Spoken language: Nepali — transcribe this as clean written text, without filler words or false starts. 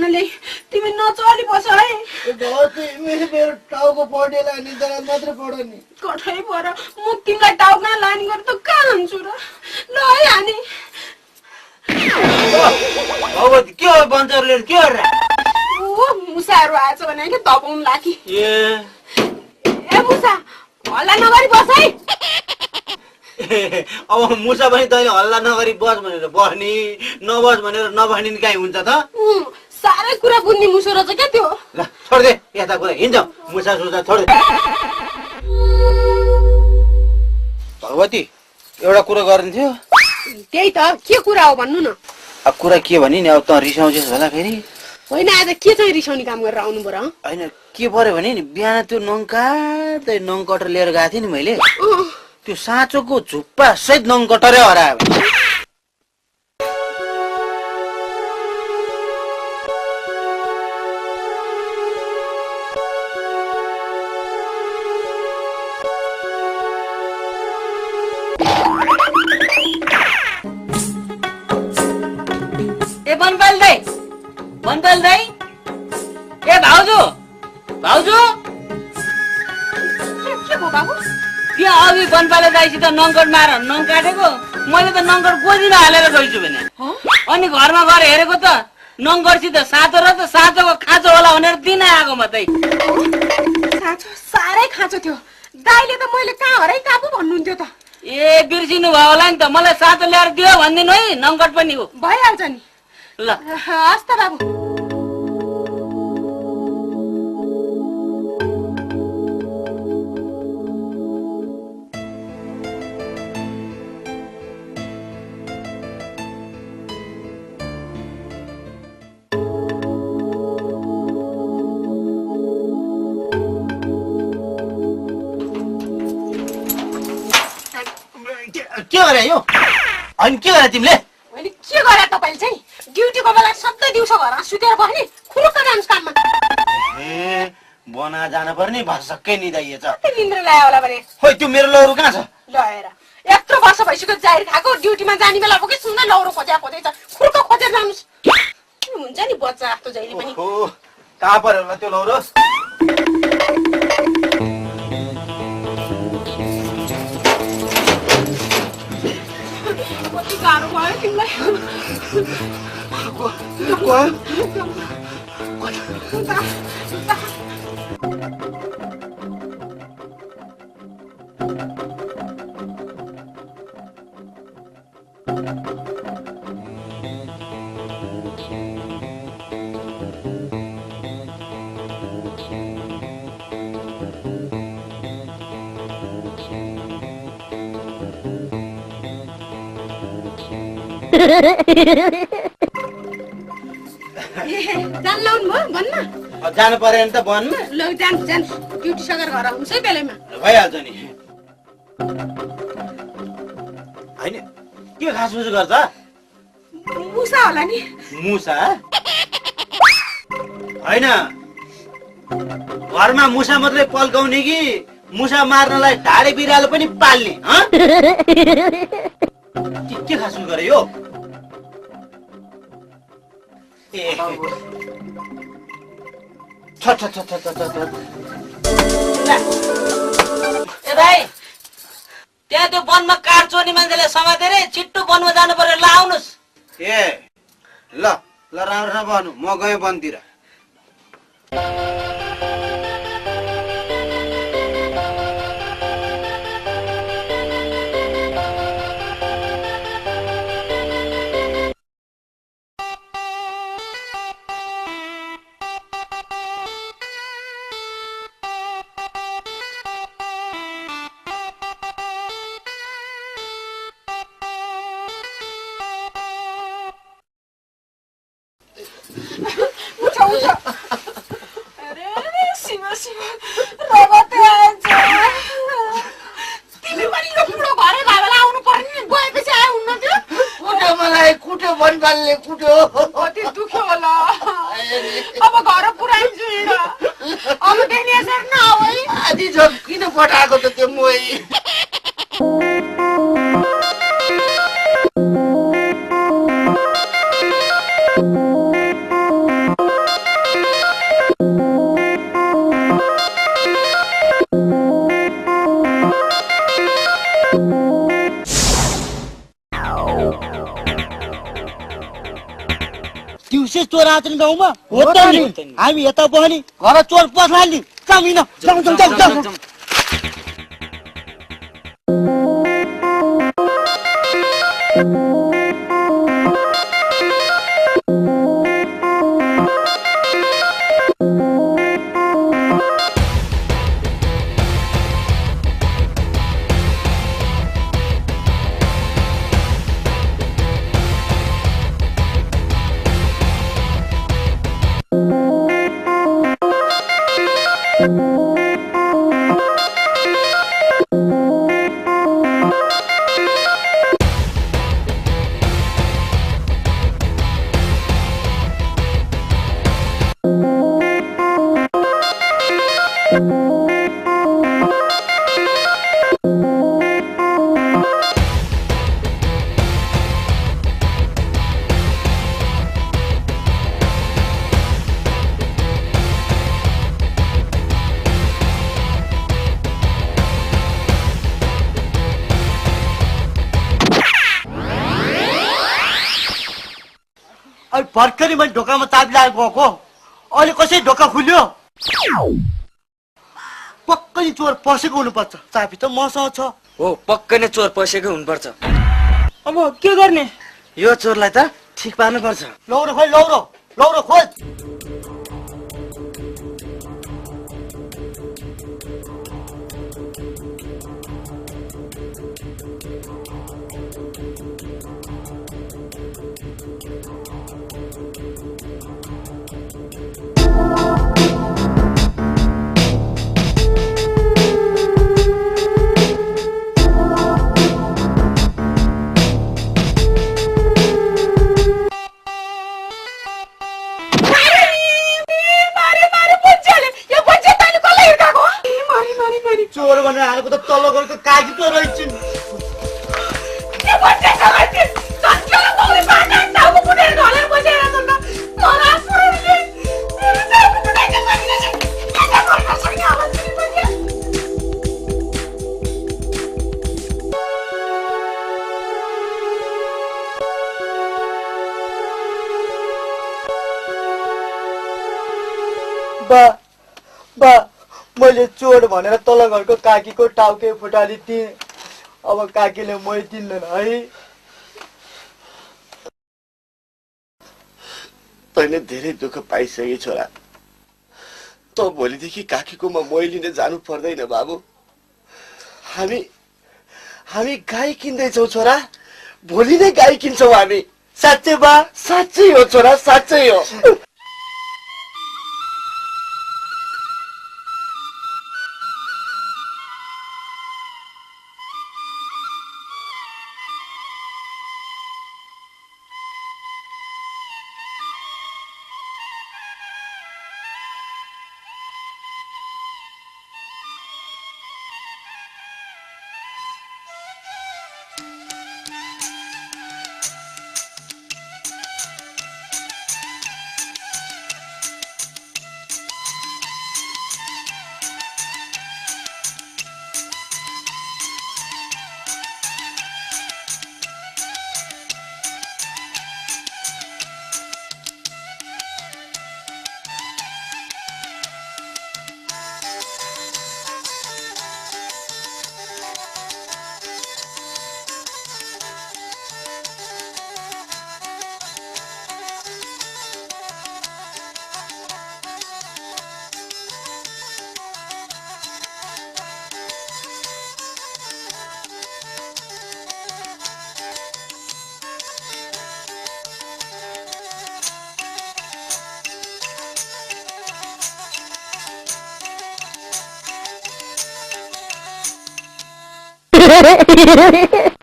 ल्याइ तिमी नचली बस है मेरो टाउको पढेला नि तर मात्र पढ नि कठै पर म तिमीलाई टाउका लानी गरेर त कहाँ लान्छु र ल है हानी भगवती के हो बन्चरले के हो र ओ मुसाहरू आएछ भने के दबाउन लागी ए मुसा हल्ला नगरी बस है अब मुसा पनि तैँले हल्ला नगरी बस भनेर बस्ने नबस भनेर नबस्ने नि काहीँ हुन्छ त साह्रै कुरा बुझ्ने मुसो रहेछ क्या त्यो ल छोड्दे यता कुरा हिँड्छ मुसा सुसा छोड्दे भगवती एउटा कुरा गर्नु थियो त्यही त के कुरा हो भन्नु न अब कुरा के भने नि अब त रिसाउँछस् होला फेरि होइन आज के चाहिँ रिसाउने काम गरेर आउनु पर्यो होइन के पर्यो भने नि बिहान त्यो नङ कटर लिएर गएको थिएँ नि मैले त्यो साँचोको झुप्पा सहित नङ कटरै हरायो ए बनपाल दाइ ए भाउजू के भयो बाबु यहाँ अघि बनपाले दाइसित नङकट मार नङ काटेको मैले त नङकट गोजीमा हालेर गइछु भने अनि घरमा गएर हेरेको त नङकटसित साँचो र त साँचोको खाँचो होला भनेर दिन आएको मात्रै साँचो साह्रै खाँचो थियो दाइले त मैले कहाँ हराइ काबु भन्नुहुन्थ्यो त ए बिर्सिनु भयो होला नि त मलाई साँचो ल्याएर दियो भनिदिनु है नङकट पनि हो भइहाल्छ नि ल हस् त बाबु के गरे यो अनि के गरे तिमीले मैले के गरे तपाईले चाहिँ ड्युटीको बेला सधैँ दिउँसो घरमा सुतेर बस्ने खुरुक्क जान्छ काममा ए बना जान पर्ने भसक्कै निदाइएछ निन्द्रा ल्यायो होला भने खोइ त्यो मेरो लौरो कहाँ छ लएर यत्रो वर्ष भइसक्यो जाहिर खाएको ड्युटीमा जाने बेला के सुन्दै लौरो खोजेछ खुरुक्क खोजेर जानुस् हुन्छ नि बच्चा आफ्नो जहिले पनि कहाँ पर्यो होला त्यो लौरो गाह्रो भयो तिमीलाई जान लाउनु भयो भन्न जानु पर्यो नि त भन्नु ल जान ड्युटी सकेर घर आउनुसै बेलैमा भइहाल्छ नि होइन के खासफुस गर्छ मुसा होला नि मुसा होइन घरमा मुसा मात्रै पल्काउने कि मुसा मार्नलाई ढाडे बिरालो पनि पाल्ने के खासफुस गरे यो ए भाइ त्यहाँ त्यो वनमा काठ चोर्ने मान्छेले समातेर छिट्टो वनमा जानु पर्यो ल आउनुहोस् ए ल राम्रो भन्नु म गएँ वनतिर अब घर पुऱ्याइन्छु अब देखि यसरी नआऊ है आधी झोक किन पठाएको त त्यो मोही चोर आएको छ नि गाउँमा हो त नि हामी यता बहनी घर चोर पस्ला नि जामिन जाऊ जाऊ जाऊ जाऊ भर्खरै मैले ढोकामा चाबी लागेको गएको अहिले कसै ढोका खुल्यो पक्कै नि चोर पसेको हुनुपर्छ चाबी त मसँग छ हो पक्कै नै चोर पसेकै हुनुपर्छ अब के गर्ने यो चोरलाई त ठिक पार्नु पर्छ लौरो खोइ लौरो लौरो खोज चोर भनेर हालेको त तल्लो घरको काकी पो रहेछन् बा मैले चोर भनेर तल घरको काकीको टाउके फुटालिदिएँ अब काकीले मै दिन्दैन है तैँले धेरै दुःख पाइसके छोरा त भोलिदेखि काकीकोमा मै लिन जानु पर्दैन बाबु हामी गाई किन्दैछौ छोरा भोलि नै गाई किन्छौ हामी साँच्चै बा साँच्चै हो छोरा साँच्चै हो Ha ha ha ha!